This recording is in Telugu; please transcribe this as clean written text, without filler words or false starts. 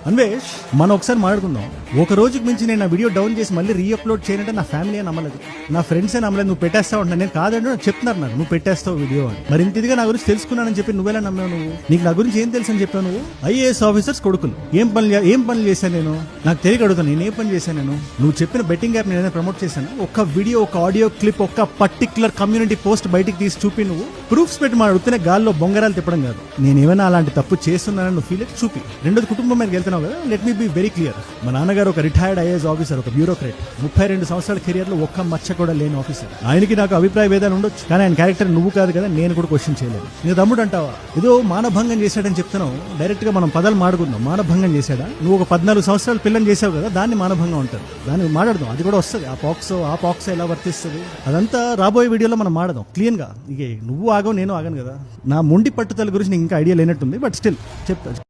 అన్వేష్ మనం ఒకసారి మాట్లాడుకుందాం. ఒక రోజుకి మించి నేను నా వీడియో డౌన్ చేసి మళ్ళీ రీఅప్లోడ్ చేయనంటే నా ఫ్యామిలీ నమ్మలేదు, నా ఫ్రెండ్సే నమ్మలేదు. నువ్వు పెట్టేస్తావు అంటున్నా, నేను కాదంటే నాకు చెప్తున్నారు నాకు నువ్వు పెట్టేస్తావు వీడియో అని. మరి ఇంత ఇదిగా నా గురించి తెలుసుకున్నానని చెప్పి నువ్వెలా నమ్మావు? నువ్వు నీకు నా గురించి ఏం తెలుసు అని చెప్పావు నువ్వు? ఐఏఎస్ ఆఫీసర్స్ కొడుకులు ఏం పనులు చేశాను నేను? నాకు తెలియక అడుగుతాను, నేను ఏం పని చేశాను నేను? నువ్వు చెప్పిన బెట్టింగ్ యాప్ నేను ప్రమోట్ చేశాను? ఒక వీడియో, ఒక ఆడియో క్లిప్, ఒక పర్టికులర్ కమ్యూనిటీ పోస్ట్ బయటికి తీసి చూపి నువ్వు ప్రూఫ్స్ పెట్టి మా అడుగుతున్న గాల్లో బొంగరాలు తిప్పడం కాదు. నేను ఏమైనా అలాంటి తప్పు చేస్తున్నానని నువ్వు ఫీల్ చూపి. రెండోది కుటుంబం మీదకి వెళ్తున్నావు కదా, let me be very clear. మా నాన్నగారు ఒక రిటైర్డ్ ఐఏఎస్ ఆఫీసర్, ఒక బ్యూరోక్రేట్, 32 సంవత్సరాల కెరియర్ లో ఒక్క మచ్చ కూడా లేని ఆఫీసర్. ఆయనకి నాకు అభిప్రాయ భేదాలు ఉండొచ్చు, కానీ ఆయన క్యారెక్టర్ నువ్వు కాదు కదా, నేను కూడా క్వశ్చన్ చేయలేదు. నీ తమ్ముడు అంటావా ఏదో మానభంగం చేశాడని చెప్తున్నావు. డైరెక్ట్ గా మనం పదాలు మాట్లాడుకుందాం. మానభంగం చేశాడా? నువ్వు ఒక 14 సంవత్సరాల పిల్లని చేసావు కదా, దాన్ని మానభంగం అంటారు. దాన్ని మాట్లాడదాం, అది కూడా వస్తుంది. ఆ పాక్సో ఎలా వర్తిస్తుంది అదంతా రాబోయే వీడియోలో మనం మాడదాం క్లీన్ గా. ఇక నువ్వు ఆగవు, నేను ఆగను కదా. నా మొండి పట్టుదల గురించి నీకు ఇంకా ఐడియా లేనట్టుంది, బట్ స్టిల్ చెప్తా.